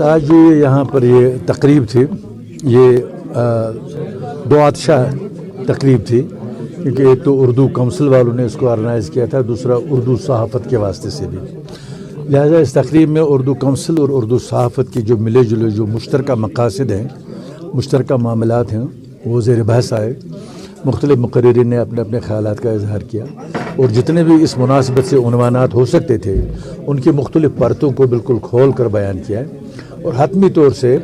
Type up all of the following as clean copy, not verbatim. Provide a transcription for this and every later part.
आज जो यहाँ पर ये तकरीब थी, ये दो आतशा तकरीब थी, क्योंकि एक तो उर्दू काउंसिल वालों ने इसको ऑर्गेनाइज़ किया था, दूसरा उर्दू सहाफ़त के वास्ते से भी। लिहाजा इस तकरीब में उर्दू काउंसिल और उर्दू सहाफ़त की जो मिले जुले जो मुश्तरका मकासद हैं, मुश्तरका मामलात हैं, वो ज़ेर बहस आए। मुख्तलिफ़ मुक़र्रिरीन ने अपने अपने ख़यालात का इजहार किया और जितने भी इस मुनासिबत से उन्वानात हो सकते थे उनकी मुख्तलिफ़ परतों को बिल्कुल खोल कर बयान किया है। और हतमी तौर से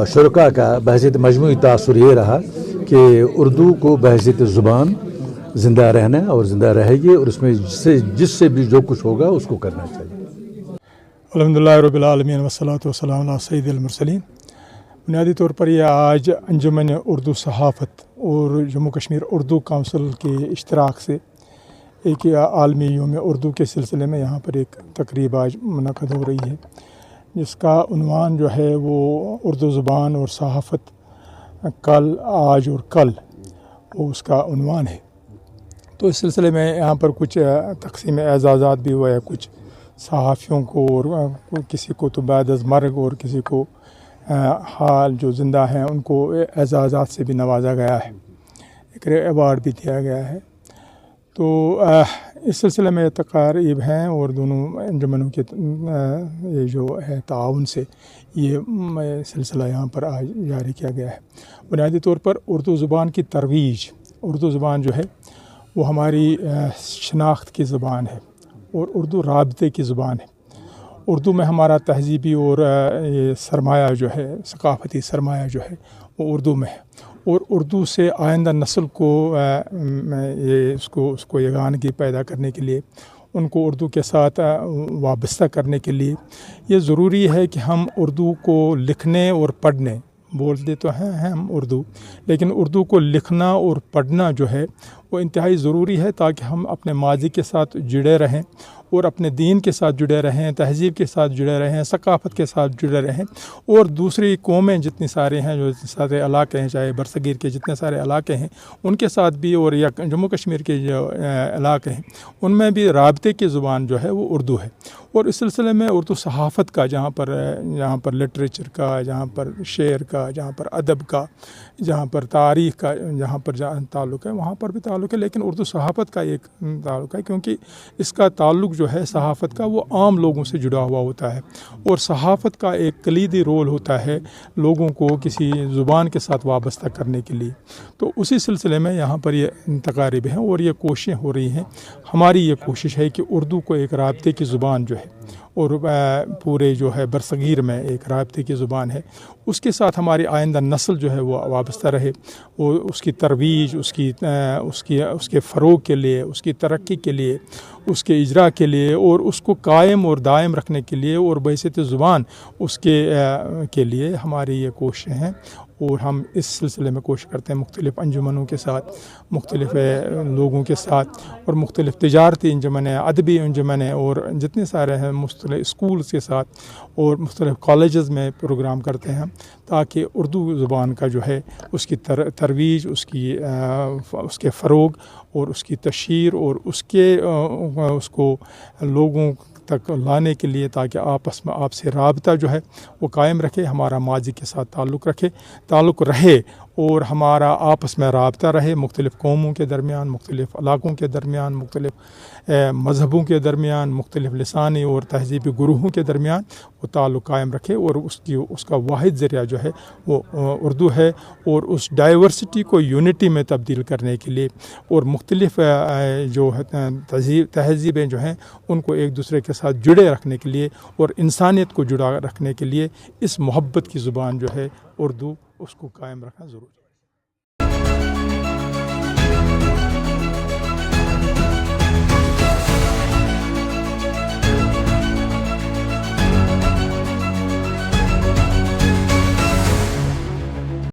शुरका का बहसीत मजमूई तासुर ये रहा कि उर्दू को बहसीत ज़ुबान ज़िंदा रहना है और ज़िंदा रहेगी, और इसमें जिससे भी जो कुछ होगा उसको करना चाहिए। अल्हम्दुलिल्लाह रब्बिल आलमीन वस्सलातु वस्सलामु अला सय्यिदिल मुरसलीन। बुनियादी तौर पर यह आज अंजुमन उर्दू सहाफ़त और जम्मू कश्मीर उर्दू काउंसिल के इश्तराक से एक आलमी यौम उर्दू के सिलसिले में यहाँ पर एक तकरीब आज मुनक़द हो रही है, जिसका उन्वान जो है वो उर्दू ज़ुबान और सहाफ़त कल, आज और कल, वो उसका उन्वान है। तो इस सिलसिले में यहाँ पर कुछ तक़सीम एज़ाज़ात भी हुआ है, कुछ सहाफ़ियों को और किसी को तो बाद अज़ मर्ग और किसी को हाल जो ज़िंदा हैं उनको एज़ाज़ात से भी नवाजा गया है, एक अवार्ड भी दिया गया है। तो इस सिलसिले में तक़ारीब हैं और दोनों अंजुमनों के ये जो है ताउन से ये सिलसिला यहाँ पर आज जारी किया गया है। बुनियादी तौर पर उर्दू ज़ुबान की तरवीज, उर्दू ज़ुबान जो है वो हमारी शनाख्त की ज़ुबान है और उर्दू राबते की ज़ुबान है। उर्दू में हमारा तहज़ीबी और ये सरमाया जो है, सकाफ़ती सरमाया जो है वो उर्दू में है, और उर्दू से आइंदा नस्ल को ये उसको यगानगी पैदा करने के लिए, उनको उर्दू के साथ वाबस्ता करने के लिए ये ज़रूरी है कि हम उर्दू को लिखने और पढ़ने, बोलते तो हैं हम उर्दू, लेकिन उर्दू को लिखना और पढ़ना जो है वो इंतहाई ज़रूरी है, ताकि हम अपने माजी के साथ जुड़े रहें और अपने दीन के साथ जुड़े रहें, तहज़ीब के साथ जुड़े रहें, सकाफ़त के साथ जुड़े रहें। और दूसरी कौमें जितनी सारे हैं, जो सारे इलाके हैं, चाहे बरसगीर के जितने सारे इलाके हैं उनके साथ भी, और या जम्मू कश्मीर के जो इलाके हैं उनमें भी राबते की ज़ुबान जो है वो उर्दू है। और इस सिलसिले में उर्दू सहाफ़त का, जहाँ पर लिटरेचर का, जहाँ पर शेर का, जहाँ पर अदब का, जहाँ पर तारीख़ का जहाँ पर ताल्लुक़ है वहाँ पर भी ताल्लुक़ है, लेकिन उर्दू सहाफ़त का एक ताल्लुक़ है, क्योंकि इसका ताल्लुक़ जो है सहाफ़त का वो आम लोगों से जुड़ा हुआ होता है, और सहाफ़त का एक कलीदी रोल होता है लोगों को किसी ज़ुबान के साथ वाबस्ता करने के लिए। तो उसी सिलसिले में यहाँ पर ये तक़ारीब हैं और ये कोशिशें हो रही हैं। हमारी ये कोशिश है कि उर्दू को एक राबते की ज़ुबान जो है और पूरे जो है बरसगीर में एक राबते की ज़ुबान है, उसके साथ हमारी आइंदा नस्ल जो है वो वाबस्ता रहे, और उसकी तरवीज, उसके फ़रोग़ के लिए, उसकी तरक्की के लिए, उसके इजरा के लिए, और उसको कायम और दायम रखने के लिए और बहसीत ज़ुबान उसके के लिए हमारी ये कोशिशें हैं। और हम इस सिलसिले में कोशिश करते हैं मुख्तलिफ़ अंजुमनों के साथ, मुख्तलिफ़ लोगों के साथ, और मुख्तलिफ़ तिजारती अंजुमनें, अदबी अंजुमनें, और जितने सारे हैं मुख्तलिफ़ स्कूल्स के साथ और मुख्तलिफ़ कॉलेजेस में प्रोग्राम करते हैं, ताकि उर्दू ज़ुबान का जो है उसकी तरवीज, उसके फ़रोग़ और उसकी तशहीर और उसको लोगों तक लाने के लिए, ताकि आपस में आपसे राबता जो है वो कायम रखे, हमारा माजी के साथ ताल्लुक़ रहे और हमारा आपस में राबता रहे, मुख्तलिफ़ कौमों के दरमियान, मुख्तलिफ़ इलाक़ों के दरमियान, मुख्तलिफ़ मज़हबों के दरमियान, मुख्तलिफ़ लिसानी और तहज़ीबी गुरूहों के दरमियान वो ताल्लुक़ कायम रखे। और उसका वाहिद ज़रिया जो है वो उर्दू है, और उस डाइवर्सिटी को यूनिटी में तब्दील करने के लिए और मुख्तलिफ़ जो है तहज़ीबें जो हैं उनको एक दूसरे के साथ जुड़े रखने के लिए और इंसानियत को जुड़ा रखने के लिए इस मोहब्बत की ज़ुबान जो है उर्दू, उसको कायम रखना ज़रूरी है।